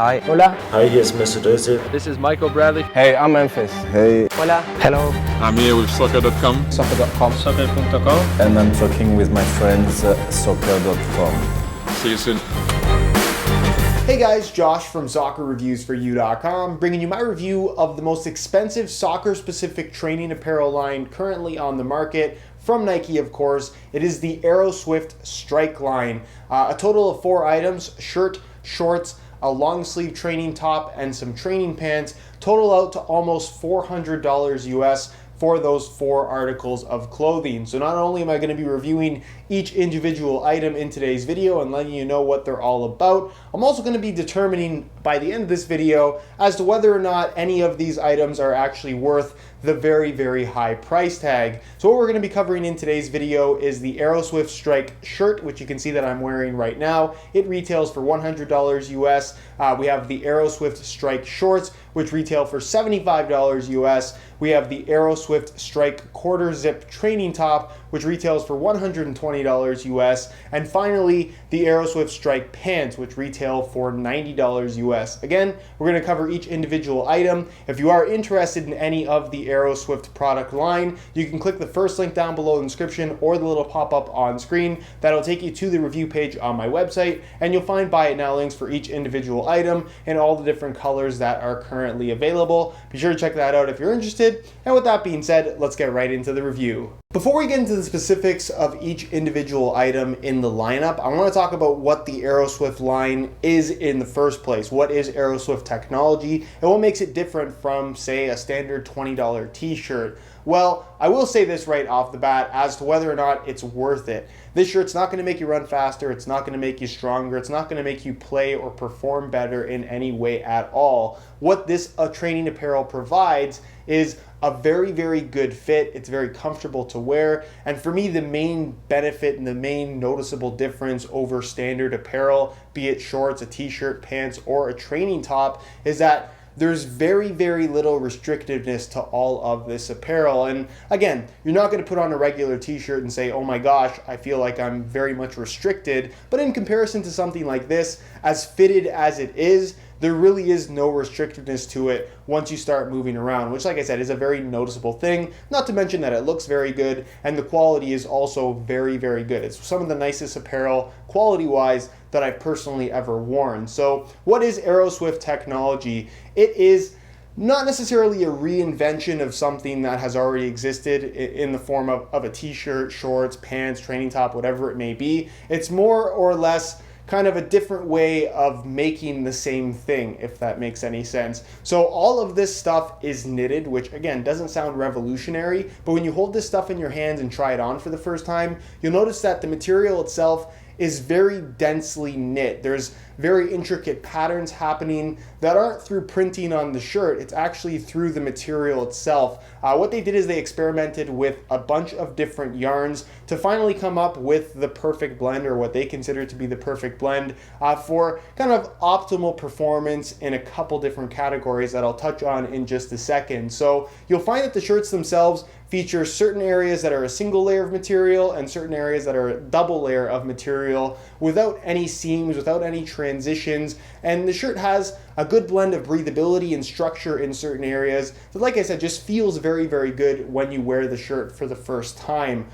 Hi. Hola. Hi, hier ist Mr. Döse. This is Michael Bradley. Hey, I'm Memphis. Hey. Hola. Hello. I'm here with soccer.com. Soccer.com. Soccer.com. And I'm talking with my friends soccer.com. See you soon. Hey guys, Josh from SoccerReviewsForYou.com, bringing you my review of the most expensive soccer-specific training apparel line currently on the market from Nike, of course. It is the AeroSwift Strike line. A total of 4 items: shirt, shorts, a long sleeve training top, and some training pants. Total out to almost $400 US for those 4 articles of clothing. So not only am I going to be reviewing each individual item in today's video and letting you know what they're all about, I'm also going to be determining by the end of this video as to whether or not any of these items are actually worth the very, very high price tag. So what we're going to be covering in today's video is the AeroSwift Strike shirt, which you can see that I'm wearing right now. It retails for $100 US. We have the AeroSwift Strike shorts, which retail for $75 US. We have the AeroSwift Strike quarter zip training top, which retails for $120 US. And finally, the AeroSwift Strike pants, which retail for $90 US. Again, we're going to cover each individual item. If you are interested in any of the AeroSwift product line, you can click the first link down below in the description or the little pop-up on screen. That'll take you to the review page on my website, and you'll find buy it now links for each individual item and all the different colors that are currently available. Be sure to check that out if you're interested. And with that being said, let's get right into the review. Before we get into the specifics of each individual item in the lineup, I want to talk about what the AeroSwift line is in the first place. What is AeroSwift technology and what makes it different from, say, a standard $20 t-shirt? Well, I will say this right off the bat as to whether or not it's worth it. This shirt's not going to make you run faster, it's not going to make you stronger, it's not going to make you play or perform better in any way at all. What this training apparel provides is a very, very good fit. It's very comfortable to wear. And for me, the main benefit and the main noticeable difference over standard apparel, be it shorts, a t-shirt, pants, or a training top, is that there's very, very little restrictiveness to all of this apparel. And again, you're not going to put on a regular t-shirt and say, oh my gosh, I feel like I'm very much restricted. But in comparison to something like this, as fitted as it is, there really is no restrictiveness to it once you start moving around, which, like I said, is a very noticeable thing. Not to mention that it looks very good and the quality is also very, very good. It's some of the nicest apparel quality-wise that I've personally ever worn. So what is AeroSwift technology? It is not necessarily a reinvention of something that has already existed in the form of a t-shirt, shorts, pants, training top, whatever it may be. It's more or less kind of a different way of making the same thing, if that makes any sense. So all of this stuff is knitted, which again doesn't sound revolutionary, but when you hold this stuff in your hands and try it on for the first time, you'll notice that the material itself is very densely knit. There's very intricate patterns happening that aren't through printing on the shirt, it's actually through the material itself. What they did is they experimented with a bunch of different yarns to finally come up with the perfect blend, or what they consider to be the perfect blend, for kind of optimal performance in a couple different categories that I'll touch on in just a second. So you'll find that the shirts themselves feature certain areas that are a single layer of material and certain areas that are a double layer of material without any seams, without any transitions, and the shirt has a good blend of breathability and structure in certain areas that, like I said, just feels very, very good when you wear the shirt for the first time.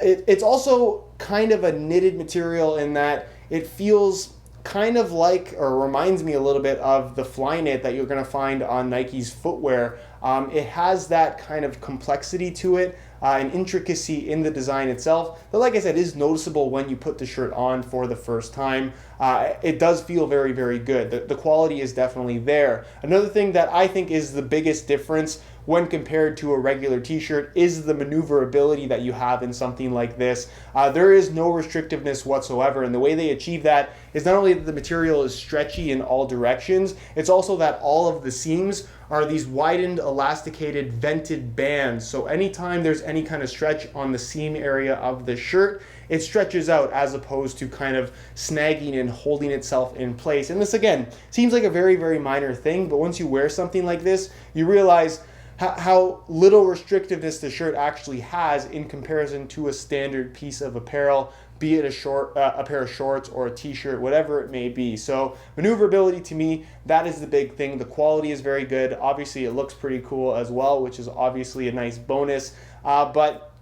It's also kind of a knitted material in that it feels kind of like, or reminds me a little bit of the Flyknit that you're going to find on Nike's footwear. It has that kind of complexity to it, and intricacy in the design itself that, like I said, is noticeable when you put the shirt on for the first time. It does feel very, very good. The quality is definitely there. Another thing that I think is the biggest difference when compared to a regular t-shirt is the maneuverability that you have in something like this. There is no restrictiveness whatsoever, and the way they achieve that is not only that the material is stretchy in all directions, it's also that all of the seams are these widened, elasticated, vented bands. So anytime there's any kind of stretch on the seam area of the shirt, it stretches out as opposed to kind of snagging and holding itself in place. And this, again, seems like a very, very minor thing, but once you wear something like this, you realize how little restrictiveness the shirt actually has in comparison to a standard piece of apparel, be it a pair of shorts or a t-shirt, whatever it may be. So maneuverability, to me, that is the big thing. The quality is very good. Obviously it looks pretty cool as well, which is obviously a nice bonus, but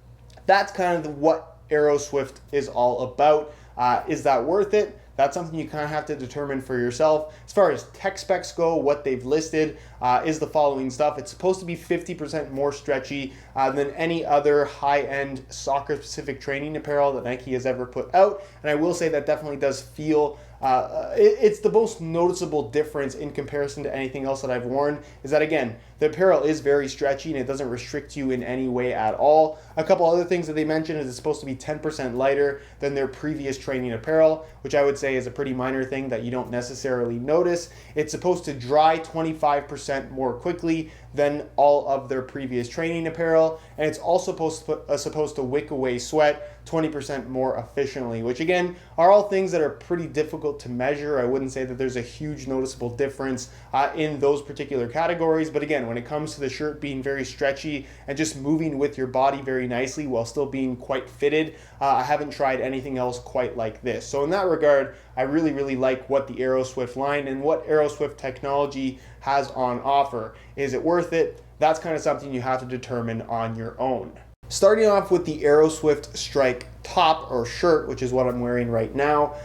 that's kind of what AeroSwift is all about. Is that worth it? That's something you kind of have to determine for yourself. As far as tech specs go, what they've listed is the following stuff. It's supposed to be 50% more stretchy than any other high-end soccer-specific training apparel that Nike has ever put out. And I will say that definitely does feel it's the most noticeable difference in comparison to anything else that I've worn, is that, again, the apparel is very stretchy and it doesn't restrict you in any way at all. A couple other things that they mentioned is it's supposed to be 10% lighter than their previous training apparel, which I would say is a pretty minor thing that you don't necessarily notice. It's supposed to dry 25% more quickly than all of their previous training apparel, and it's also supposed to wick away sweat 20% more efficiently, which again are all things that are pretty difficult to measure. I wouldn't say that there's a huge noticeable difference in those particular categories, but again, when it comes to the shirt being very stretchy and just moving with your body very nicely while still being quite fitted, I haven't tried anything else quite like this. So in that regard, I really like what the AeroSwift line and what AeroSwift technology has on offer. Is it worth it? That's kind of something you have to determine on your own. Starting off with the AeroSwift Strike top or shirt, which is what I'm wearing right now,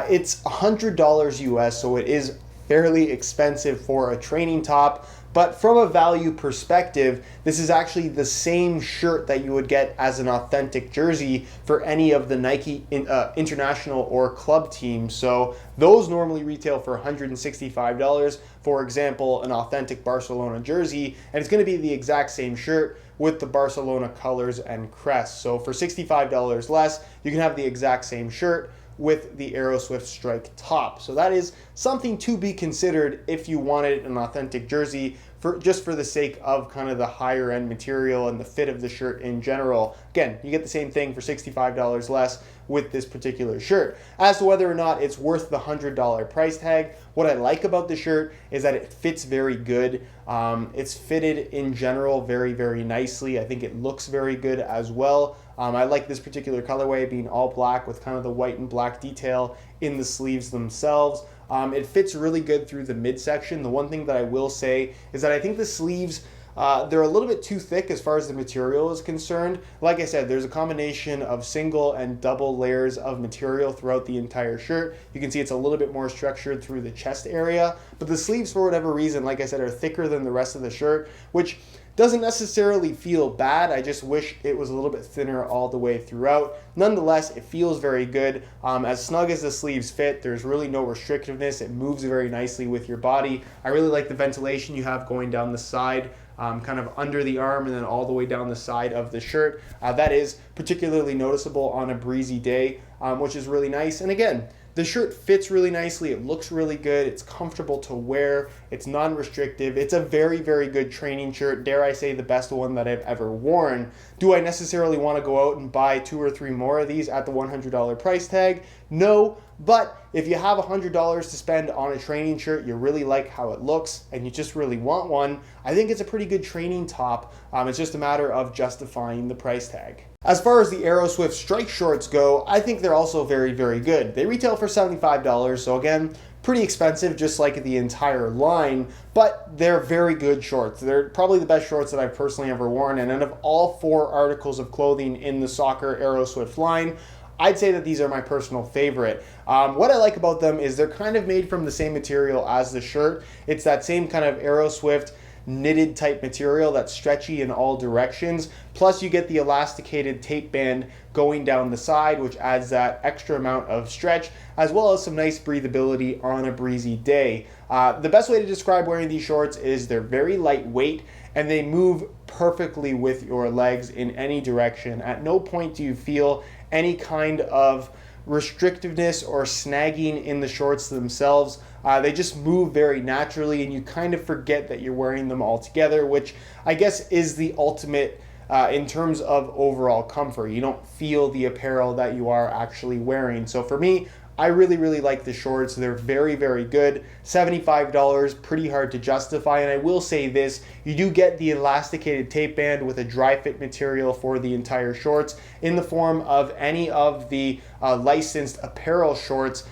it's $100 US, so it is fairly expensive for a training top. But from a value perspective, this is actually the same shirt that you would get as an authentic jersey for any of the Nike international or club teams. So those normally retail for $165. For example, an authentic Barcelona jersey, and it's going to be the exact same shirt with the Barcelona colors and crest. So for $65 less, you can have the exact same shirt with the AeroSwift Strike top. So that is something to be considered if you wanted an authentic jersey, just for the sake of kind of the higher end material and the fit of the shirt in general. Again, you get the same thing for $65 less with this particular shirt. As to whether or not it's worth the $100 price tag, what I like about the shirt is that it fits very good. It's fitted in general very nicely. I think it looks very good as well. I like this particular colorway being all black with kind of the white and black detail in the sleeves themselves. It fits really good through the midsection. The one thing that I will say is that I think the sleeves, they're a little bit too thick as far as the material is concerned. Like I said, there's a combination of single and double layers of material throughout the entire shirt. You can see it's a little bit more structured through the chest area, but the sleeves, for whatever reason, like I said, are thicker than the rest of the shirt, which doesn't necessarily feel bad. I just wish it was a little bit thinner all the way throughout. Nonetheless, it feels very good. As snug as the sleeves fit, there's really no restrictiveness. It moves very nicely with your body. I really like the ventilation you have going down the side, kind of under the arm and then all the way down the side of the shirt. That is particularly noticeable on a breezy day, which is really nice. And again, the shirt fits really nicely. It looks really good. It's comfortable to wear. It's non-restrictive. It's a very good training shirt. Dare I say the best one that I've ever worn. Do I necessarily want to go out and buy 2 or 3 more of these at the $100 price tag? No, but if you have $100 to spend on a training shirt, you really like how it looks, and you just really want one, I think it's a pretty good training top. It's just a matter of justifying the price tag. As far as the AeroSwift Strike shorts go, I think they're also very good. They retail for $75, so again, pretty expensive, just like the entire line, but they're very good shorts. They're probably the best shorts that I've personally ever worn, and out of all 4 articles of clothing in the soccer AeroSwift line, I'd say that these are my personal favorite. What I like about them is they're kind of made from the same material as the shirt. It's that same kind of AeroSwift knitted type material that's stretchy in all directions. Plus you get the elasticated tape band going down the side, which adds that extra amount of stretch, as well as some nice breathability on a breezy day. The best way to describe wearing these shorts is they're very lightweight and they move perfectly with your legs in any direction. At no point do you feel any kind of restrictiveness or snagging in the shorts themselves. They just move very naturally and you kind of forget that you're wearing them all together, which I guess is the ultimate in terms of overall comfort. You don't feel the apparel that you are actually wearing. So for me, I really like the shorts. They're very good. $75, pretty hard to justify. And I will say this, you do get the elasticated tape band with a dry fit material for the entire shorts in the form of any of the licensed apparel shorts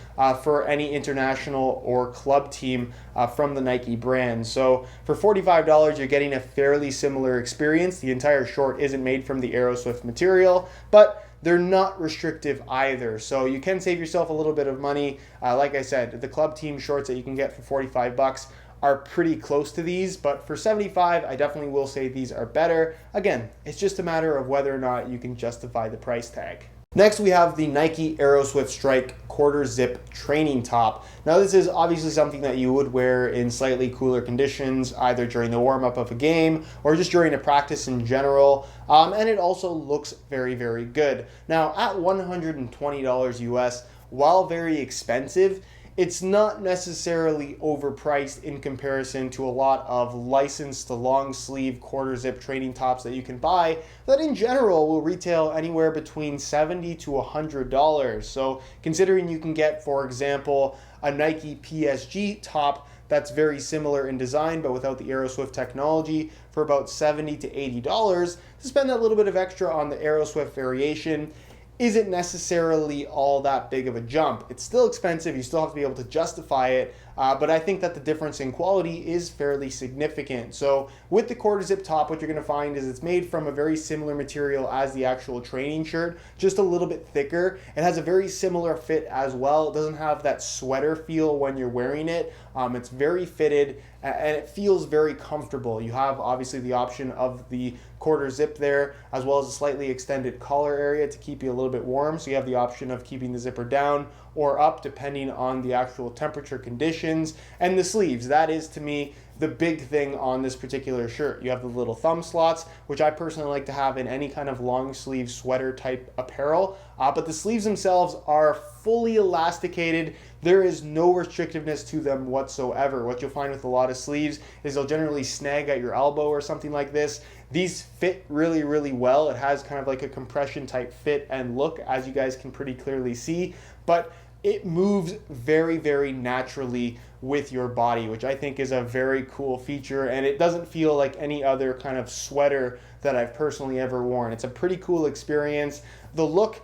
for any international or club team from the Nike brand. So for $45, you're getting a fairly similar experience. The entire short isn't made from the AeroSwift material, but they're not restrictive either. So you can save yourself a little bit of money. Like I said, the club team shorts that you can get for 45 bucks are pretty close to these, but for 75, I definitely will say these are better. Again, it's just a matter of whether or not you can justify the price tag. Next, we have the Nike AeroSwift Strike quarter zip training top. Now, this is obviously something that you would wear in slightly cooler conditions, either during the warm-up of a game or just during a practice in general. And it also looks very good. Now, at $120 US, while very expensive, it's not necessarily overpriced in comparison to a lot of licensed long sleeve quarter zip training tops that you can buy that in general will retail anywhere between $70 to $100. So considering you can get, for example, a Nike PSG top that's very similar in design but without the AeroSwift technology for about $70 to $80, to spend that little bit of extra on the AeroSwift variation isn't necessarily all that big of a jump. It's still expensive, you still have to be able to justify it, but I think that the difference in quality is fairly significant. So with the quarter zip top, what you're going to find is it's made from a very similar material as the actual training shirt, just a little bit thicker. It has a very similar fit as well. It doesn't have that sweater feel when you're wearing it. It's very fitted and it feels very comfortable. You have obviously the option of the quarter zip there, as well as a slightly extended collar area to keep you a little bit warm. So you have the option of keeping the zipper down or up depending on the actual temperature conditions. And the sleeves, that is to me the big thing on this particular shirt. You have the little thumb slots, which I personally like to have in any kind of long sleeve sweater type apparel, but the sleeves themselves are fully elasticated. There is no restrictiveness to them whatsoever. What you'll find with a lot of sleeves is they'll generally snag at your elbow or something like this. These fit really well. It has kind of like a compression type fit and look, as you guys can pretty clearly see, but it moves very naturally with your body, which I think is a very cool feature, and it doesn't feel like any other kind of sweater that I've personally ever worn. It's a pretty cool experience. The look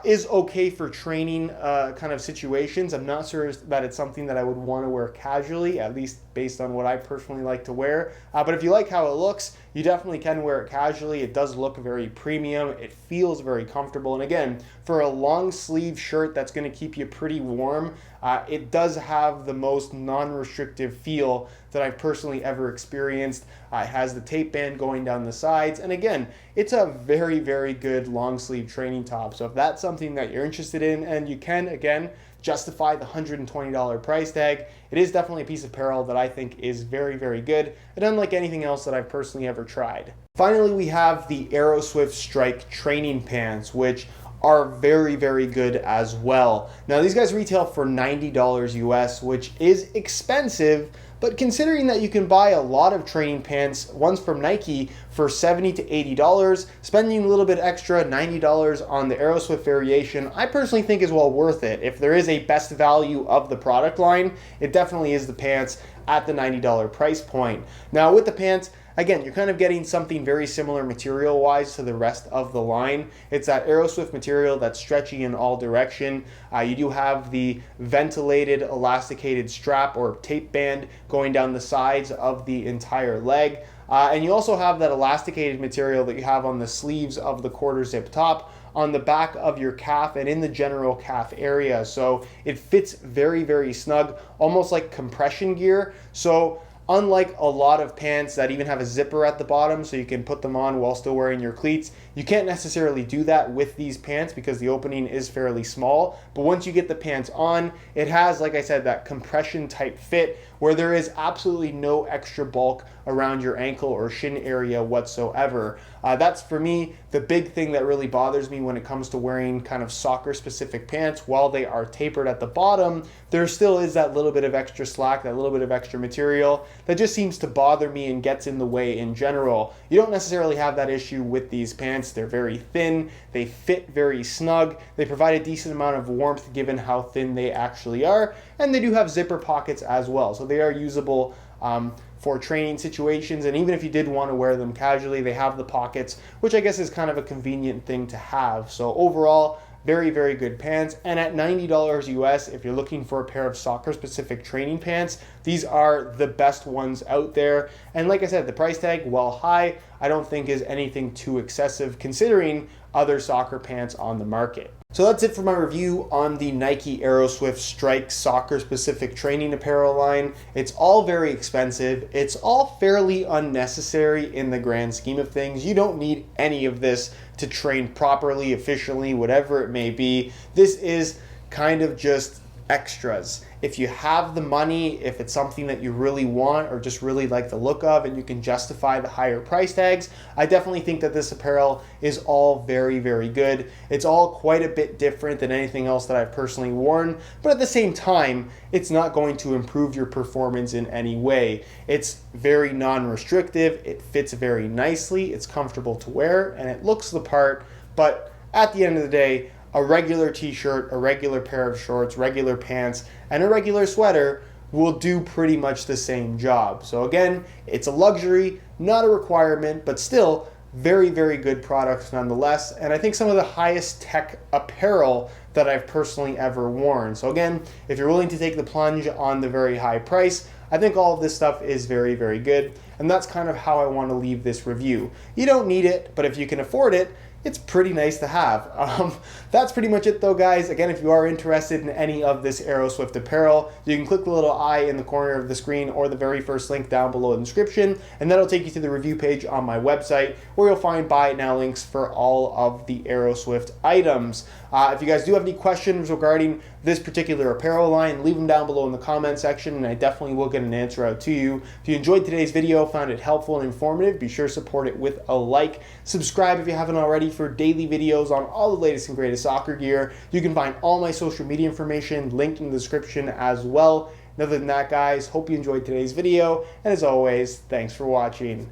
is okay for training kind of situations. I'm not sure that it's something that I would want to wear casually, at least based on what I personally like to wear. But if you like how it looks, you definitely can wear it casually. It does look very premium. It feels very comfortable. And again, for a long sleeve shirt that's going to keep you pretty warm, it does have the most non-restrictive feel that I've personally ever experienced. It has the tape band going down the sides. And again, it's a very good long sleeve training top. So if that's something that you're interested in and you can, again, justify the $120 price tag, it is definitely a piece of apparel that I think is very good and unlike anything else that I've personally ever tried. Finally, we have the AeroSwift Strike training pants, which are very good as well. Now these guys retail for $90 US, which is expensive, but considering that you can buy a lot of training pants, ones from Nike, for $70 to $80, spending a little bit extra, $90 on the AeroSwift variation, I personally think is well worth it. If there is a best value of the product line, it definitely is the pants at the $90 price point. Now with the pants, again, you're kind of getting something very similar material-wise to the rest of the line. It's that AeroSwift material that's stretchy in all direction. You do have the ventilated elasticated strap or tape band going down the sides of the entire leg. And you also have that elasticated material that you have on the sleeves of the quarter zip top, on the back of your calf and in the general calf area. So it fits very snug, almost like compression gear. So unlike a lot of pants that even have a zipper at the bottom so you can put them on while still wearing your cleats, you can't necessarily do that with these pants because the opening is fairly small. But once you get the pants on, it has, like I said, that compression type fit where there is absolutely no extra bulk around your ankle or shin area whatsoever. That's for me the big thing that really bothers me when it comes to wearing kind of soccer specific pants. While they are tapered at the bottom, there still is that little bit of extra slack, that little bit of extra material that just seems to bother me and gets in the way in general. You don't necessarily have that issue with these pants. They're very thin, they fit very snug, they provide a decent amount of warmth given how thin they actually are, and they do have zipper pockets as well, so they are usable for training situations. And even if you did want to wear them casually, they have the pockets, which I guess is kind of a convenient thing to have. So overall, very, very good pants. And at $90 US, if you're looking for a pair of soccer specific training pants, these are the best ones out there. And like I said, the price tag, while high, I don't think is anything too excessive considering other soccer pants on the market. So that's it for my review on the Nike AeroSwift Strike soccer specific training apparel line. It's all very expensive. It's all fairly unnecessary in the grand scheme of things. You don't need any of this to train properly, efficiently, whatever it may be. This is kind of just extras. If you have the money, if it's something that you really want or just really like the look of and you can justify the higher price tags, I definitely think that this apparel is all very, very good. It's all quite a bit different than anything else that I've personally worn, but at the same time, it's not going to improve your performance in any way. It's very non-restrictive, it fits very nicely, it's comfortable to wear, and it looks the part, but at the end of the day, a regular t-shirt, a regular pair of shorts, regular pants, and a regular sweater will do pretty much the same job. So again, it's a luxury, not a requirement, but still very, very good products nonetheless. And I think some of the highest tech apparel that I've personally ever worn. So again, if you're willing to take the plunge on the very high price, I think all of this stuff is very, very good. And that's kind of how I want to leave this review. You don't need it, but if you can afford it, it's pretty nice to have. That's pretty much it though, guys. Again, if you are interested in any of this AeroSwift apparel, you can click the little eye in the corner of the screen or the very first link down below in the description, and that'll take you to the review page on my website where you'll find buy it now links for all of the AeroSwift items. If you guys do have any questions regarding this particular apparel line, leave them down below in the comment section and I definitely will get an answer out to you. If you enjoyed today's video, found it helpful and informative, be sure to support it with a like. Subscribe if you haven't already for daily videos on all the latest and greatest soccer gear. You can find all my social media information linked in the description as well. And other than that, guys, hope you enjoyed today's video, and as always, thanks for watching.